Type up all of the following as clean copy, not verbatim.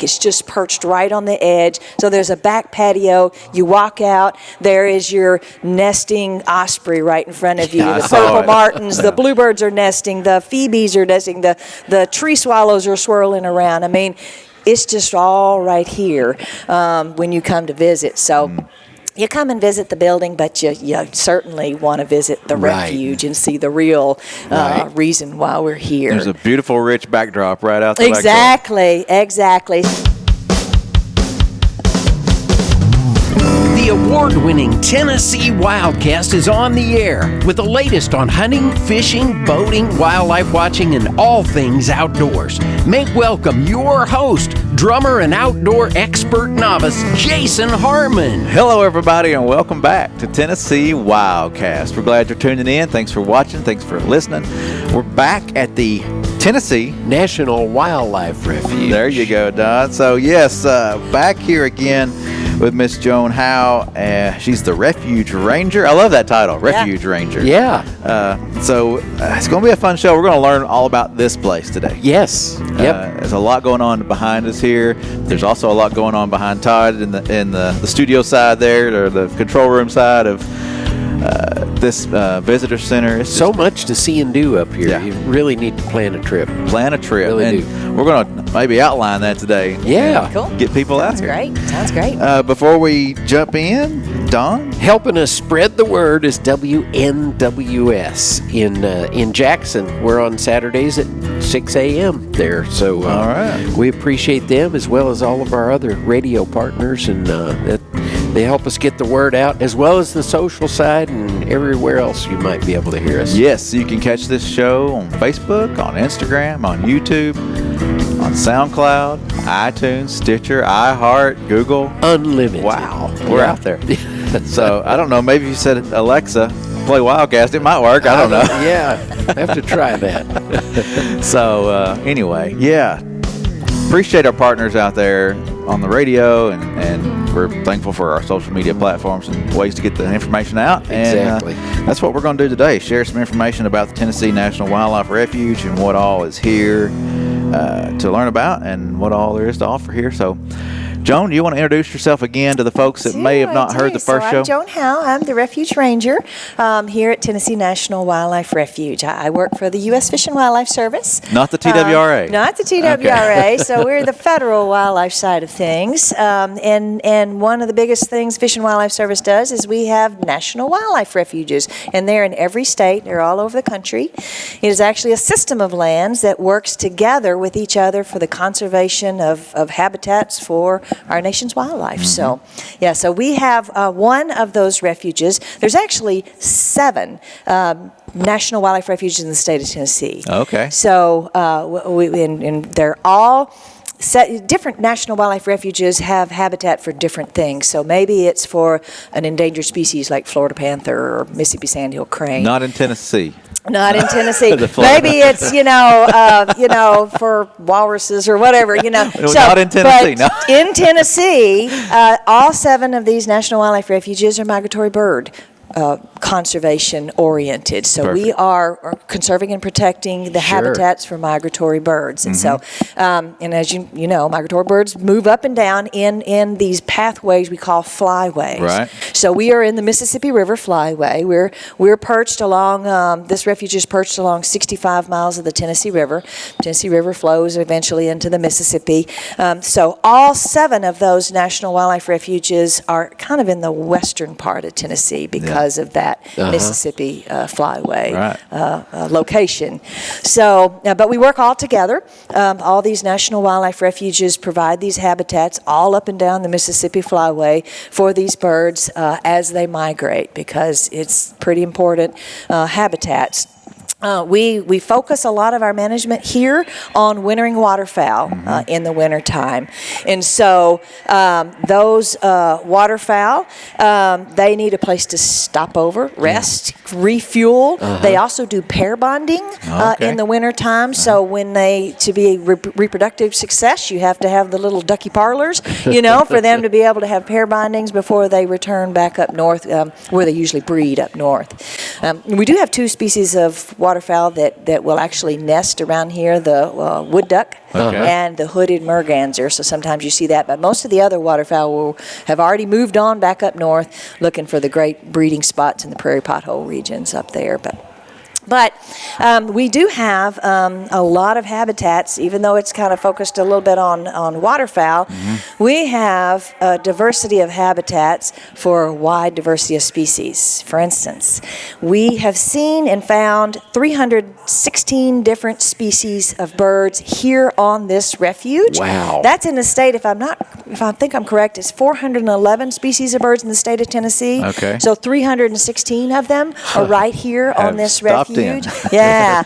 It's just perched right on the edge. So there's a back patio. You walk out, there is your nesting osprey right in front of you. Yeah, the purple martins, the bluebirds are nesting, the phoebes are nesting, the tree swallows are swirling around. I mean, it's just all right here when you come to visit. So you come and visit the building, but you certainly want to visit the refuge and see the real reason why we're here. There's a beautiful, rich backdrop right out there. Exactly. The award-winning Tennessee WildCast is on the air with the latest on hunting, fishing, boating, wildlife watching, and all things outdoors. Make welcome your host, drummer and outdoor expert novice, Jason Harmon. Hello, everybody, and welcome back to Tennessee WildCast. We're glad you're tuning in. Thanks for watching. Thanks for listening. We're back at the Tennessee National Wildlife Refuge. There you go, Don. So, yes, back here again with Miss Joan Howe. She's the Refuge Ranger. I love that title, Refuge Ranger. Yeah. So it's going to be a fun show. We're going to learn all about this place today. Yes. Yep. There's a lot going on behind us here. There's also a lot going on behind Todd in the studio side there, or the control room side of this visitor center. It's so much to see and do up here. Yeah. You really need to plan a trip. Really do. We're going to maybe outline that today. Yeah. Cool. Get people out here. Sounds great. Before we jump in, Don? Helping us spread the word is WNWS in Jackson. We're on Saturdays at 6 a.m. there. So all right. We appreciate them as well as all of our other radio partners, and they help us get the word out, as well as the social side and everywhere else you might be able to hear us. Yes, you can catch this show on Facebook, on Instagram, on YouTube, on SoundCloud, iTunes, Stitcher, iHeart, Google. Unlimited. Wow, we're out there. So, I don't know, maybe if you said, Alexa, play WildCast, it might work. I don't know. Yeah, I have to try that. So, anyway, yeah. Appreciate our partners out there on the radio, and we're thankful for our social media platforms and ways to get the information out. Exactly. And that's what we're going to do today, share some information about the Tennessee National Wildlife Refuge and what all is here to learn about and what all there is to offer here. So, Joan, do you want to introduce yourself again to the folks that may have not heard the first show? I'm Joan Howe. I'm the Refuge Ranger here at Tennessee National Wildlife Refuge. I work for the U.S. Fish and Wildlife Service. Not the TWRA. Not the TWRA. Okay. So we're the federal wildlife side of things. And one of the biggest things Fish and Wildlife Service does is we have national wildlife refuges. And they're in every state. They're all over the country. It is actually a system of lands that works together with each other for the conservation of habitats for our nation's wildlife. Mm-hmm. So we have one of those refuges. There's actually 7 national wildlife refuges in the state of Tennessee. Okay. So and they're all different national wildlife refuges have habitat for different things. So maybe it's for an endangered species like Florida panther or Mississippi sandhill crane. Not in Tennessee. Not in Tennessee. Maybe it's for walruses or whatever. So, not in Tennessee. No. In Tennessee, all 7 of these national wildlife refuges are migratory bird conservation oriented. So Perfect. We are conserving and protecting the habitats for migratory birds. And so, and as you know, migratory birds move up and down in these pathways we call flyways. Right. So we are in the Mississippi River flyway. We're perched along, this refuge is perched along 65 miles of the Tennessee River. Tennessee River flows eventually into the Mississippi. So all 7 of those national wildlife refuges are kind of in the western part of Tennessee because of that Mississippi flyway location. So, but we work all together. All these national wildlife refuges provide these habitats all up and down the Mississippi flyway for these birds as they migrate, because it's pretty important habitats. We focus a lot of our management here on wintering waterfowl in the wintertime. And so those waterfowl, they need a place to stop over, rest, refuel. They also do pair bonding in the wintertime. So when to be reproductive success, you have to have the little ducky parlors, for them to be able to have pair bondings before they return back up north, where they usually breed up north. We do have 2 species of waterfowl that will actually nest around here, the wood duck and the hooded merganser. So sometimes you see that, but most of the other waterfowl have already moved on back up north looking for the great breeding spots in the prairie pothole regions up there. But we do have a lot of habitats, even though it's kind of focused a little bit on waterfowl. We have a diversity of habitats for a wide diversity of species. For instance, we have seen and found 316 different species of birds here on this refuge. Wow. That's in the state, if I think I'm correct, it's 411 species of birds in the state of Tennessee. Okay. So 316 of them are right here on this refuge. Yeah.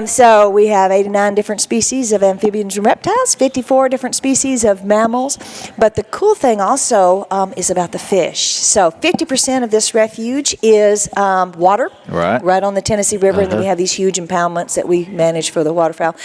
So we have 89 different species of amphibians and reptiles, 54 different species of mammals. But the cool thing also is about the fish. So 50% of this refuge is water, right on the Tennessee River, and then we have these huge impoundments that we manage for the waterfowl.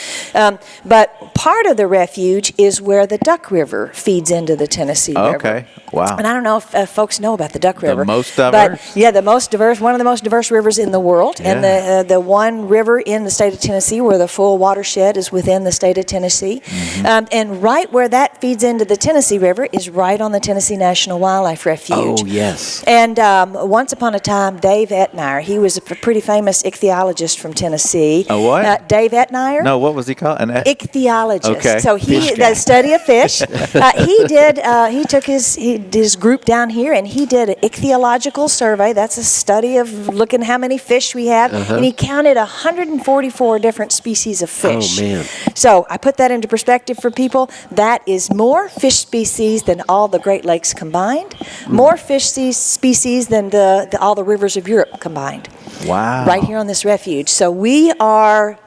But part of the refuge is where the Duck River feeds into the Tennessee River. Okay. Wow. And I don't know if folks know about the Duck River. The most diverse? But yeah, one of the most diverse rivers in the world. Yeah. And the one river in the state of Tennessee where the full watershed is within the state of Tennessee. And right where that feeds into the Tennessee River is right on the Tennessee National Wildlife Refuge. Oh, yes. And once upon a time, Dave Etnier, he was a pretty famous ichthyologist from Tennessee. A what? Dave Etnier. No, what was he called? An ichthyologist. Okay. So the study of fish. He took his group down here and he did an ichthyological survey. That's a study of looking how many fish we have. And he counted 144 different species of fish. Oh, man. So I put that into perspective for people. That is more fish species than all the Great Lakes combined. More fish species than all the rivers of Europe combined. Wow. Right here on this refuge. So we are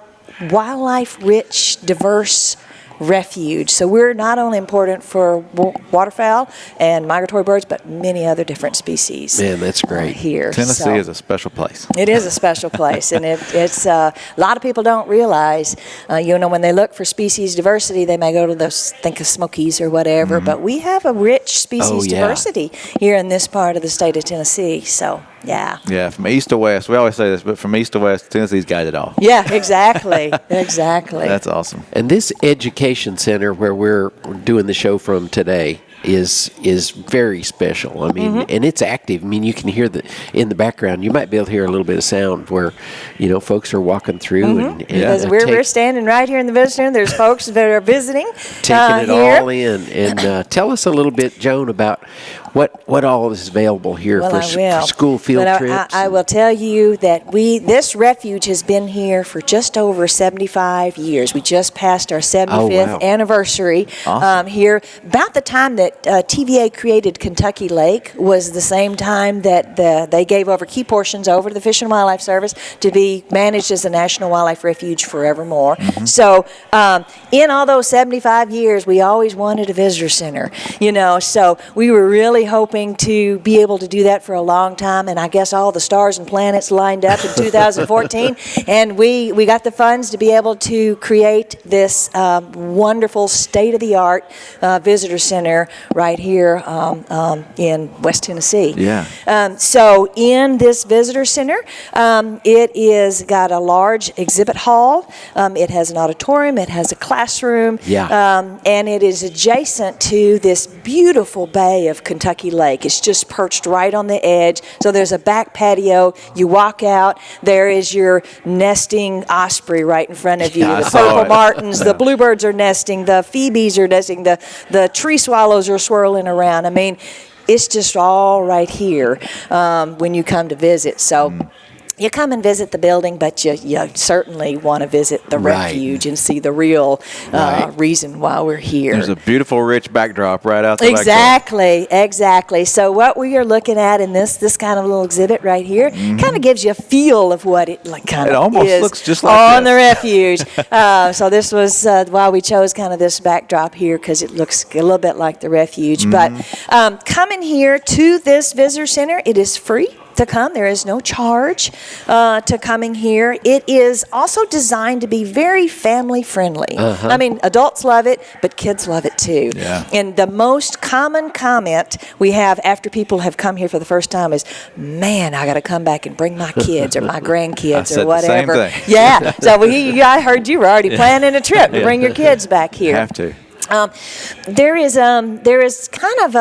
wildlife-rich, diverse refuge. So we're not only important for waterfowl and migratory birds, but many other different species. Man, that's great. Here. Tennessee is a special place. It is a special place, and it's a lot of people don't realize, when they look for species diversity, they may go to think of Smokies or whatever, but we have a rich species diversity here in this part of the state of Tennessee. So, yeah. Yeah, from east to west. We always say this, but from east to west, Tennessee's got it all. Yeah, exactly. Exactly. That's awesome. And this education center where we're doing the show from today is very special. I mean, and it's active. I mean, you can hear in the background. You might be able to hear a little bit of sound where, folks are walking through. Because we're standing right here in the visitor center. There's folks that are visiting, taking it here. all in. And tell us a little bit, Joan, about what all is available here for school field trips. I will tell you that this refuge has been here for just over 75 years. We just passed our 75th anniversary here. About the time that TVA created Kentucky Lake was the same time that they gave over key portions over to the Fish and Wildlife Service to be managed as a National Wildlife Refuge forevermore. So in all those 75 years, we always wanted a visitor center, so we were really hoping to be able to do that for a long time, and I guess all the stars and planets lined up in 2014, and we got the funds to be able to create this wonderful state-of-the-art visitor center right here in West Tennessee. Yeah. So in this visitor center, it is got a large exhibit hall. It has an auditorium. It has a classroom. And it is adjacent to this beautiful bay of Kentucky Lake. It's just perched right on the edge. So there's a back patio. You walk out. There is your nesting osprey right in front of you. The purple martins, the bluebirds are nesting. The phoebes are nesting. The tree swallows are swirling around. I mean, it's just all right here when you come to visit. So you come and visit the building, but you certainly want to visit the refuge and see the real reason why we're here. There's a beautiful, rich backdrop right out the back door. Exactly. So what we are looking at in this kind of little exhibit right here kind of gives you a feel of what it almost is looks just like on the refuge. So this was why we chose kind of this backdrop here, because it looks a little bit like the refuge. But coming here to this visitor center, it is free to come. There is no charge to coming here. It is also designed to be very family friendly. I mean, adults love it, but kids love it too. Yeah. And the most common comment we have after people have come here for the first time is, man, I got to come back and bring my kids or my grandkids said or whatever. the same thing. Yeah. So I heard you were already planning a trip to bring your kids back here. Have to. There is kind of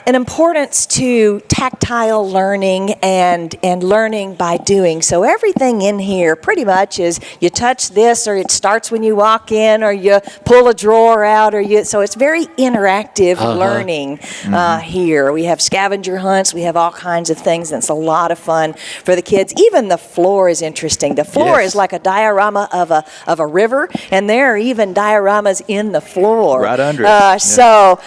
an importance to tactile learning and learning by doing. So everything in here pretty much is you touch this, or it starts when you walk in, or you pull a drawer out, so it's very interactive learning here. We have scavenger hunts, we have all kinds of things, and it's a lot of fun for the kids. Even the floor is interesting. The floor is like a diorama of a river, and there are even dioramas in the floor. Right under it. So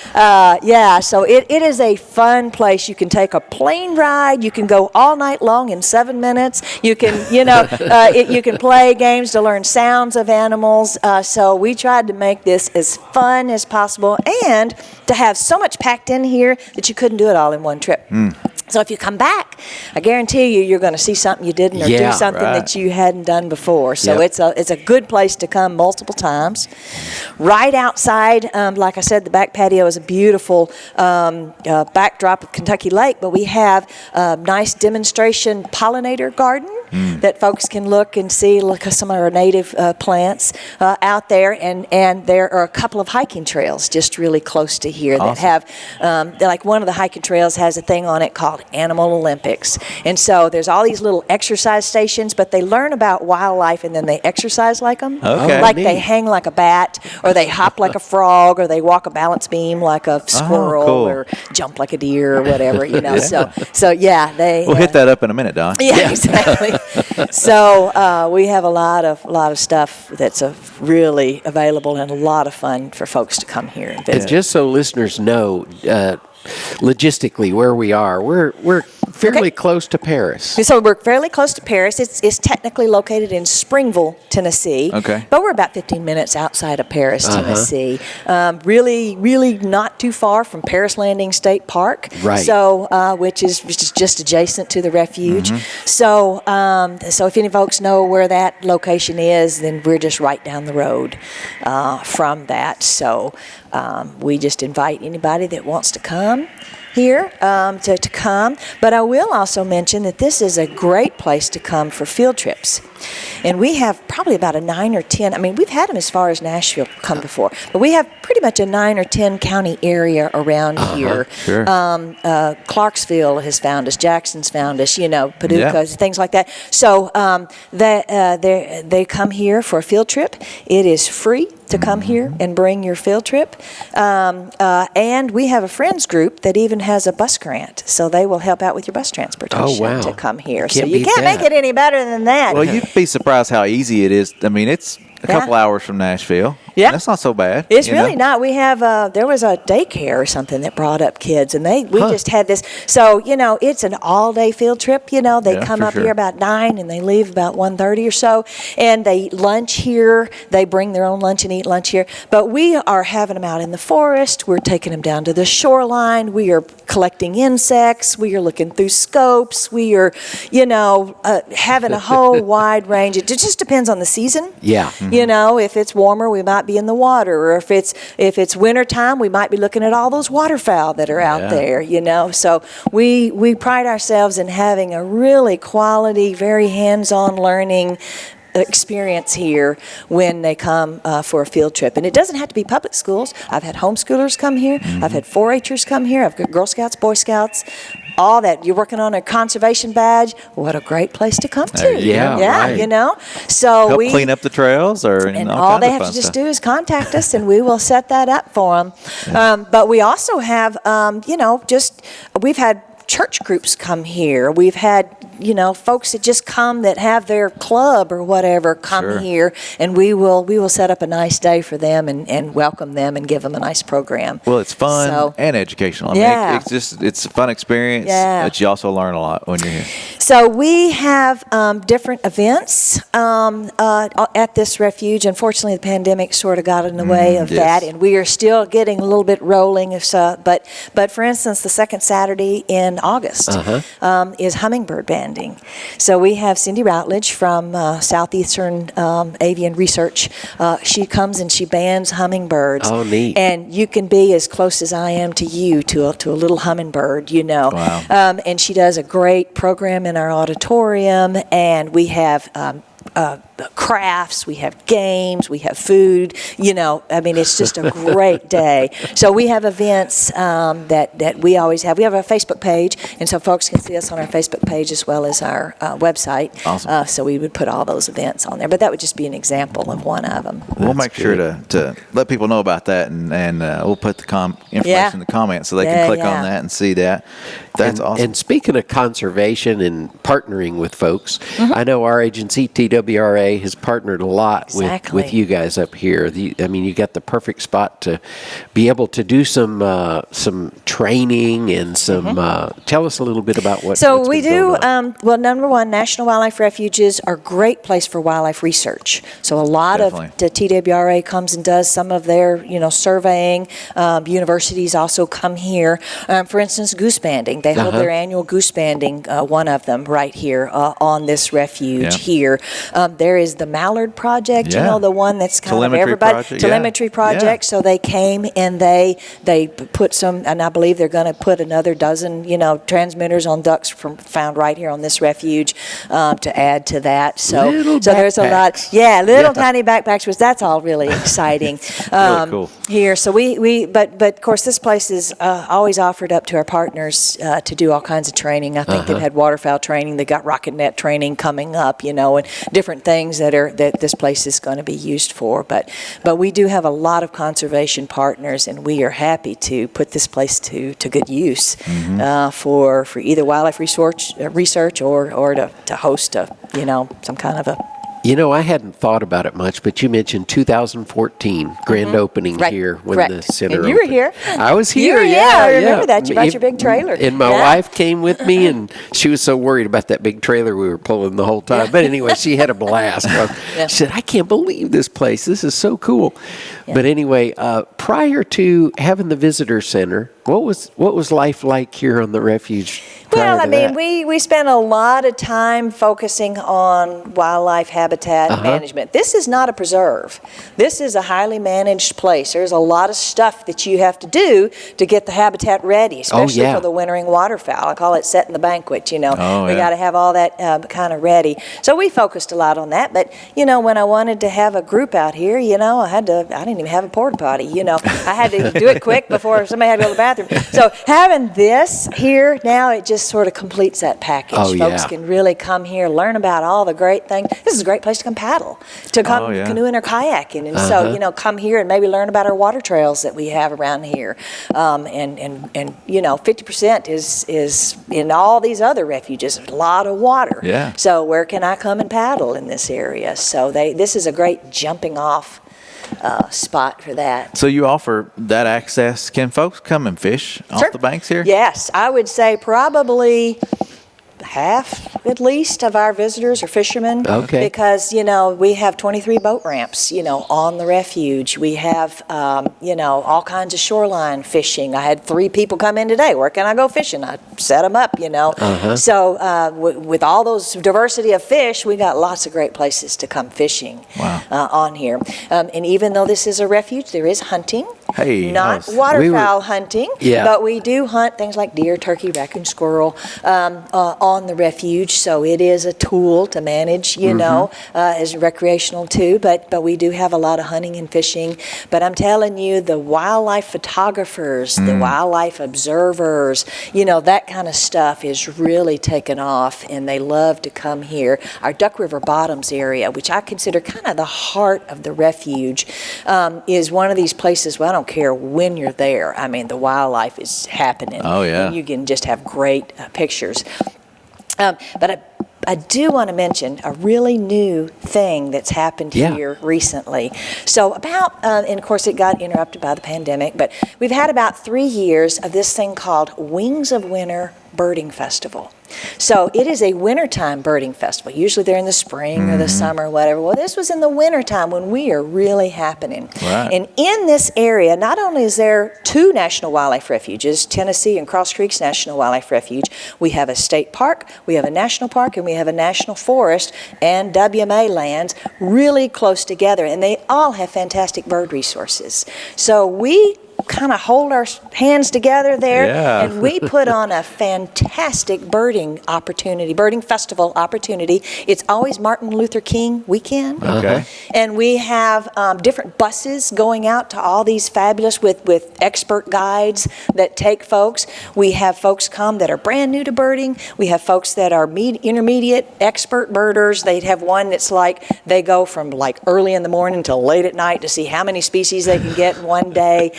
it is a fun place. You can take a plane ride. You can go all night long in 7 minutes. You can, you can play games to learn sounds of animals. So we tried to make this as fun as possible and to have so much packed in here that you couldn't do it all in one trip. So if you come back, I guarantee you're going to see something you didn't, or do something that you hadn't done before. So it's a good place to come multiple times. Right outside, like I said, the back patio is a beautiful backdrop of Kentucky Lake, but we have a nice demonstration pollinator garden that folks can look and see some of our native plants out there. And there are a couple of hiking trails just really close to here that have, like one of the hiking trails has a thing on it called Animal Olympics. And so there's all these little exercise stations, but they learn about wildlife and then they exercise like them. Okay. Like they hang like a bat, or they hop like a frog, or they walk a balance beam like a squirrel, cool. or jump like a deer, or whatever, Yeah. So they. We'll hit that up in a minute, Don. Yeah, exactly. So we have a lot of stuff that's really available and a lot of fun for folks to come here and visit. And just so listeners know, logistically where we are, we're fairly close to Paris. So we're fairly close to Paris. It's technically located in Springville, Tennessee. Okay. But we're about 15 minutes outside of Paris, Tennessee. Really not too far from Paris Landing State Park. Right. So which is just adjacent to the refuge. So if any folks know where that location is, then we're just right down the road from that. So we just invite anybody that wants to come here to come. But I will also mention that this is a great place to come for field trips. And we have probably about a 9 or 10, I mean, we've had them as far as Nashville come before, but we have pretty much a 9 or 10 county area around here. Sure. Clarksville has found us, Jackson's found us, Paducah, things like that. So they come here for a field trip. It is free to come here and bring your field trip. And we have a friends group that even has a bus grant, so they will help out with your bus transportation to come here. So you can't make it any better than that. Well, you'd be surprised how easy it is. I mean, it's a couple hours from Nashville. Yeah. That's not so bad. It's really not. We have, there was a daycare or something that brought up kids, and we just had this. So, it's an all-day field trip. They come up here about 9, and they leave about 1:30 or so, and they lunch here. They bring their own lunch and eat lunch here. But we are having them out in the forest. We're taking them down to the shoreline. We are collecting insects. We are looking through scopes. We are, having a whole wide range. It just depends on the season. Yeah. If it's warmer, we might be in the water, or if it's winter time, we might be looking at all those waterfowl that are out there. So we pride ourselves in having a really quality, very hands-on learning experience here when they come for a field trip. And it doesn't have to be public schools. I've had homeschoolers come here. I've had 4-H'ers come here. I've got Girl Scouts, Boy Scouts, all that. You're working on a conservation badge. What a great place to come to. Right. So help clean up the trails, and all they have to just do is contact us, and we will set that up for them. But we also have, we've had church groups come here. We've had, folks that just come that have their club or whatever come here, and we will set up a nice day for them and welcome them and give them a nice program. Well, it's fun and educational. I mean, it's a fun experience, but you also learn a lot when you're here. So we have different events at this refuge. Unfortunately, the pandemic sort of got in the way of that, and we are still getting a little bit rolling. But for instance, the second Saturday in August is hummingbird banding. So we have Cindy Routledge from Southeastern Avian Research. She comes and she bands hummingbirds. Oh, neat. And you can be as close as I am to you, to a little hummingbird, you know. Wow. And she does a great program in our auditorium, and we have crafts, we have games, we have food, you know. I mean, it's just a great day. So we have events that we always have. We have a Facebook page, and so folks can see us on our Facebook page as well as our website. Awesome. So we would put all those events on there, but that would just be an example of one of them. We'll make sure to let people know about that, and we'll put the information in the comments so they can click on that and see that. That's awesome. And speaking of conservation and partnering with folks, I know our agency, TWRA, has partnered a lot with you guys up here. You got the perfect spot to be able to do some training and some. Tell us a little bit about what. So we do. Well, number one, National Wildlife Refuges are a great place for wildlife research. So a lot of the TWRA comes and does some of their, surveying. Universities also come here. For instance, goose banding. They hold their annual goose banding. One of them right here on this refuge here. There is the Mallard Project, the one that's kind of everybody. Telemetry Project. So they came and they put some, and I believe they're going to put another dozen, transmitters on ducks found right here on this refuge to add to that. So there's a lot. Tiny backpacks, which that's all really exciting. Really cool. Here. So but of course this place is always offered up to our partners to do all kinds of training. I think they've had waterfowl training. They got rocket net training coming up, and different things that this place is going to be used for. But we do have a lot of conservation partners, and we are happy to put this place to good use for either wildlife research or to host some kind of a. I hadn't thought about it much, but you mentioned 2014 grand opening here when the center opened. And you were here. I was here, I remember that. You brought your big trailer. And my wife came with me, and she was so worried about that big trailer we were pulling the whole time. But anyway, she had a blast. She said, I can't believe this place. This is so cool. Yeah. But anyway, prior to having the visitor center, what was life like here on the refuge? Well, we spent a lot of time focusing on wildlife habitat management. This is not a preserve. This is a highly managed place. There's a lot of stuff that you have to do to get the habitat ready, especially for the wintering waterfowl. I call it setting the banquet, We got to have all that kind of ready. So we focused a lot on that. But, when I wanted to have a group out here, I didn't even have a porta potty, I had to do it quick before somebody had to go to the bathroom. So having this here now, it just sort of completes that package. Folks can really come here, learn about all the great things. This is a great place to come paddle, to come canoeing or kayaking. And so, come here and maybe learn about our water trails that we have around here. And 50% is in all these other refuges, a lot of water. Yeah. So where can I come and paddle in this area? So this is a great jumping off spot for that. So you offer that access. Can folks come and fish off the banks here? Yes, I would say probably half at least of our visitors are fishermen. Okay. Because, we have 23 boat ramps, on the refuge. We have, all kinds of shoreline fishing. I had 3 people come in today. Where can I go fishing? I set them up, So with all those diversity of fish, we got lots of great places to come fishing on here. And even though this is a refuge, there is hunting. Hey, not waterfowl hunting, but we do hunt things like deer, turkey, raccoon, squirrel on the refuge. So it is a tool to manage, as recreational too. But we do have a lot of hunting and fishing. But I'm telling you, the wildlife photographers, the wildlife observers, that kind of stuff is really taken off, and they love to come here. Our Duck River Bottoms area, which I consider kind of the heart of the refuge, is one of these places. Well, I don't care when you're there. I mean, the wildlife is happening. Oh, yeah. And you can just have great pictures. But I do want to mention a really new thing that's happened here recently. So and of course it got interrupted by the pandemic, but we've had about 3 years of this thing called Wings of Winter Birding Festival. So it is a wintertime birding festival. Usually they're in the spring or the summer or whatever. Well, this was in the wintertime when we are really happening. Right. And in this area, not only is there 2 national wildlife refuges, Tennessee and Cross Creeks National Wildlife Refuge, we have a state park, we have a national park, and we have a national forest and WMA lands really close together. And they all have fantastic bird resources. So we kind of hold our hands together there, Yeah. and we put on a fantastic birding festival opportunity. It's always Martin Luther King weekend. Okay. And we have different buses going out to all these fabulous with expert guides that take folks. We have folks come that are brand new to birding. We have folks that are intermediate expert birders. They have one that's like they go from like early in the morning till late at night to see how many species they can get in one day.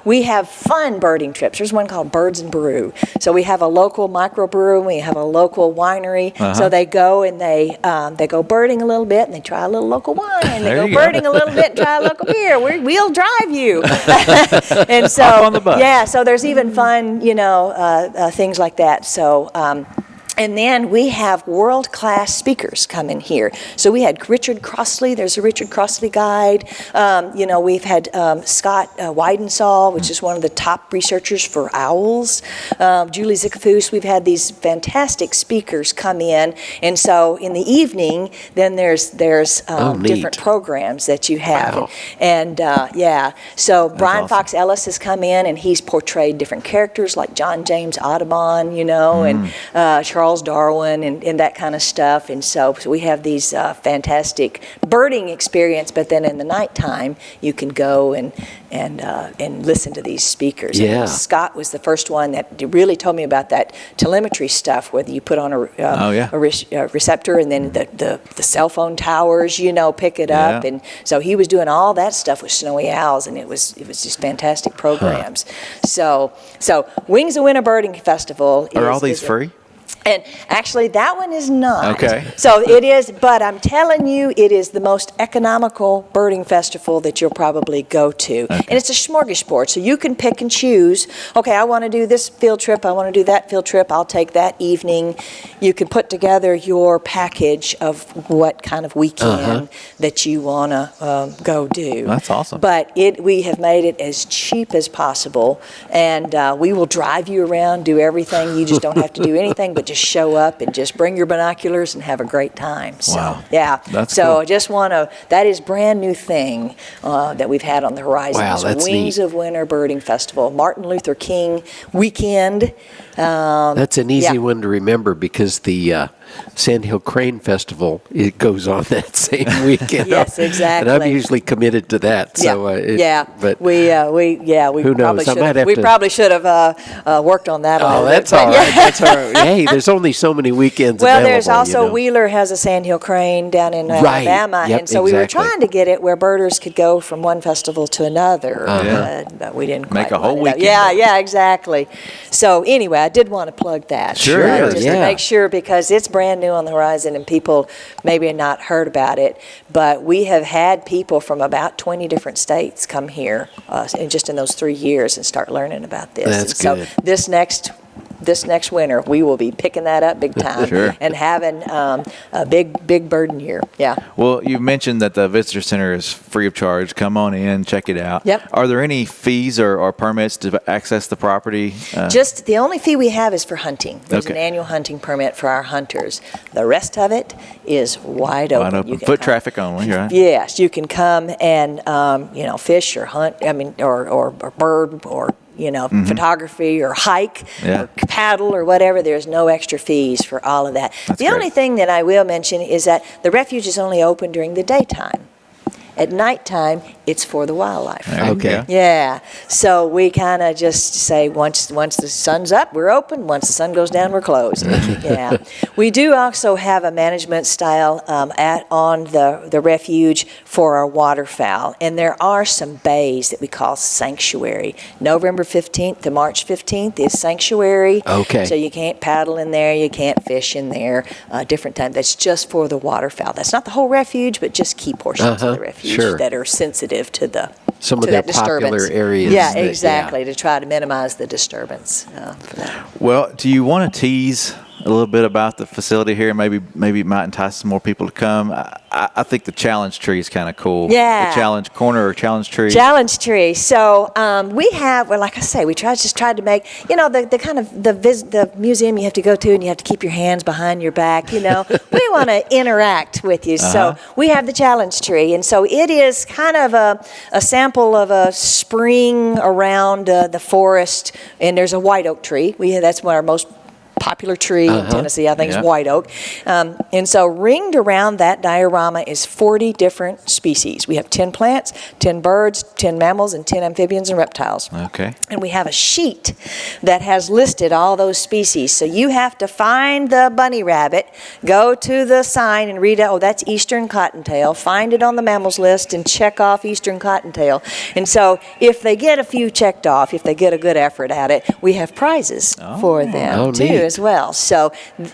We have fun birding trips. There's one called Birds and Brew. So we have a local microbrew and we have a local winery. So they go and they go birding a little bit and they try a little local wine. They There go you go. birding a little bit and try a local beer. We'll drive you. And so Hop on the bus. yeah, so there's even fun, things like that. So. And then we have world-class speakers come in here. So we had Richard Crossley. There's a Richard Crossley guide. We've had Scott Weidensaw, which is one of the top researchers for owls. Julie Zickafoos. We've had these fantastic speakers come in. And so in the evening, then there's neat. different programs that you have. Wow. And so Brian awesome. Fox Ellis has come in and he's portrayed different characters like John James Audubon, and Charles Darwin and that kind of stuff. And so we have these fantastic birding experience, but then in the nighttime you can go and listen to these speakers. Yeah. And Scott was the first one that really told me about that telemetry stuff, whether you put on a receptor and then the cell phone towers, pick it up. Yeah. And so he was doing all that stuff with snowy owls, and it was just fantastic programs. So Wings of Winter Birding Festival Are all these free? And actually, that one is not. Okay. So it is, but I'm telling you, it is the most economical birding festival that you'll probably go to. Okay. And it's a smorgasbord, so you can pick and choose. Okay, I want to do this field trip. I want to do that field trip. I'll take that evening. You can put together your package of what kind of weekend that you want to go do. That's awesome. But we have made it as cheap as possible, and we will drive you around, do everything. You just don't have to do anything but just show up and just bring your binoculars and have a great time. So, Wow. yeah. That's so cool. I just want to, that is brand new thing that we've had on the horizon. Wow, It's that's Wings neat. of Winter Birding Festival, Martin Luther King weekend. That's an easy Yeah. one to remember because the Sandhill Crane Festival, it goes on that same weekend. Yes, exactly. And I'm usually committed to that. So But we who knows? I might have we to- probably should have worked on that a Oh, little that's bit. all but right. That's all right. Hey, there's only so many weekends Well, available. there's also you know. Wheeler has a Sandhill Crane down in Right. Alabama, Yep, and so we were exactly. trying to get it where birders could go from one festival to another, Yeah. but we didn't Make quite a whole line it up. weekend. Yeah, exactly. So anyway, I did want to plug that. Sure, just yeah. to make sure, because it's brand new on the horizon and people maybe have not heard about it, but we have had people from about 20 different states come here just in those 3 years and start learning about this. That's and good. So this next winter, we will be picking that up big time Sure. and having a big birding year. Yeah. Well, you mentioned that the visitor center is free of charge. Come on in, check it out. Yep. Are there any fees or permits to access the property? Just the only fee we have is for hunting. There's an Okay. annual hunting permit for our hunters. The rest of it is wide open. Wide open. You can Foot come. traffic only, right? Yes, you can come and fish or hunt. Or bird or photography or hike Yeah. or paddle or whatever. There's no extra fees for all of that. That's the great. only thing that I will mention is that the refuge is only open during the daytime. At nighttime, it's for the wildlife. There you Okay. go. Yeah, so we kind of just say once the sun's up, we're open. Once the sun goes down, we're closed. Yeah, we do also have a management style on the refuge for our waterfowl, and there are some bays that we call sanctuary. November 15th to March 15th is sanctuary. Okay. So you can't paddle in there, you can't fish in there. Different time. That's just for the waterfowl. That's not the whole refuge, but just key portions of the refuge sure. that are sensitive to the Some of to their that disturbance. popular areas Yeah, that- exactly. To try to minimize the disturbance. For that. Well, do you want to tease a little bit about the facility here? Maybe it might entice some more people to come. I think the challenge tree is kind of cool. Yeah. The challenge corner or challenge tree. Challenge tree. So we have, well, like I say, we tried to make, the kind of the museum you have to go to and you have to keep your hands behind your back. We want to interact with you. So we have the challenge tree, and so it is kind of a sample of a spring around the forest. And there's a white oak tree. That's one of our most popular tree in Tennessee, I think, is white oak. And so ringed around that diorama is 40 different species. We have 10 plants, 10 birds, 10 mammals, and 10 amphibians and reptiles. Okay. And we have a sheet that has listed all those species. So you have to find the bunny rabbit, go to the sign and read, that's eastern cottontail, find it on the mammals list and check off eastern cottontail. And so if they get a few checked off, if they get a good effort at it, we have prizes for them too. Neat. As well. So,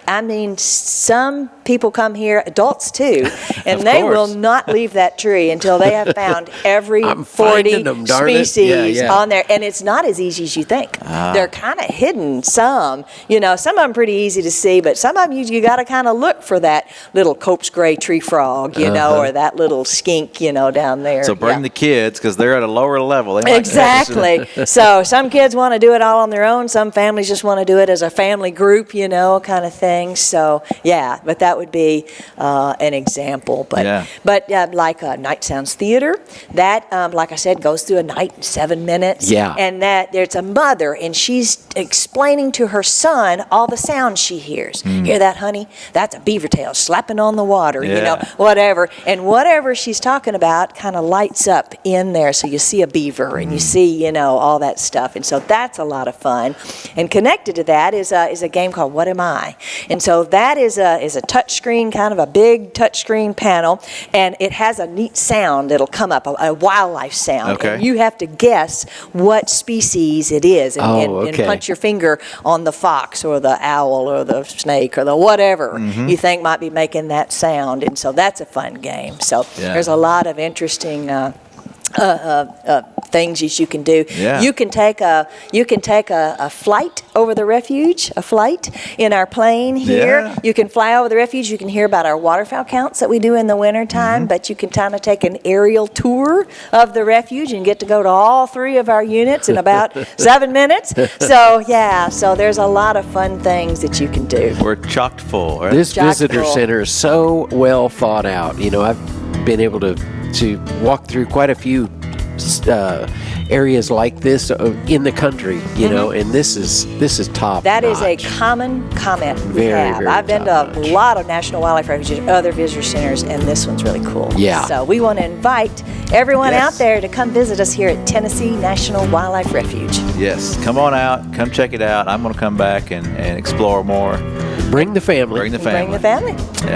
I mean, some people come here, adults too, and they will not leave that tree until they have found every 40 species on there. And it's not as easy as you think. They're kind of hidden. Some of them pretty easy to see, but some of them you got to kind of look for that little Cope's gray tree frog, or that little skink, down there. So bring the kids because they're at a lower level. They might Exactly. So some kids want to do it all on their own. Some families just want to do it as a family group, kind of thing. So, but that would be an example. But like Night Sounds Theater, that, like I said, goes through a night in 7 minutes. Yeah. And that there's a mother, and she's explaining to her son all the sounds she hears. Hear that, honey? That's a beaver tail slapping on the water, whatever. And whatever she's talking about kind of lights up in there. So you see a beaver and you see, all that stuff. And so that's a lot of fun. And connected to that is a game called What Am I? And so that is a touch screen, kind of a big touch screen panel, and it has a neat sound that'll come up, a wildlife sound. Okay. And you have to guess what species it is and punch your finger on the fox or the owl or the snake or the whatever you think might be making that sound. And so that's a fun game. So there's a lot of interesting things that you can do. Yeah. You can take a flight over the refuge, a flight in our plane here. Yeah. You can fly over the refuge. You can hear about our waterfowl counts that we do in the wintertime, but you can kind of take an aerial tour of the refuge and get to go to all 3 of our units in about 7 minutes. So, so there's a lot of fun things that you can do. We're chocked full, right? This Chock visitor full. center is so well thought out. I've been able to walk through quite a few areas like this in the country, and this is top That is a notch. common comment we Very, have. very I've been to a top-notch. lot of National Wildlife Refuges, other visitor centers, and this one's really cool. Yeah. So we want to invite everyone out there to come visit us here at Tennessee National Wildlife Refuge. Yes. Come on out. Come check it out. I'm going to come back and explore more. Bring the family. Bring the family. Bring the family.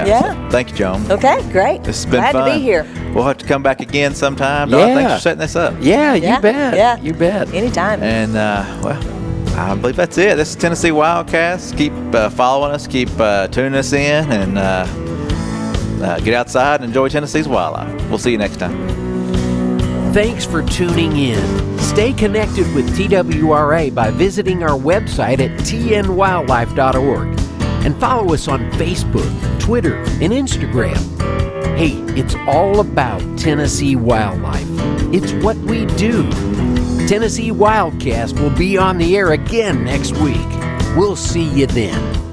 Yeah. So, thank you, Joan. Okay, great. This has been Glad fun. to be here. We'll have to come back again sometime. Donna, thanks for setting this up. Yeah, you bet. Yeah. You bet. Anytime. And, I believe that's it. This is Tennessee WildCast. Keep following us. Keep tuning us in. And get outside and enjoy Tennessee's wildlife. We'll see you next time. Thanks for tuning in. Stay connected with TWRA by visiting our website at tnwildlife.org and follow us on Facebook, Twitter, and Instagram. Hey, it's all about Tennessee wildlife. It's what we do. Tennessee WildCast will be on the air again next week. We'll see you then.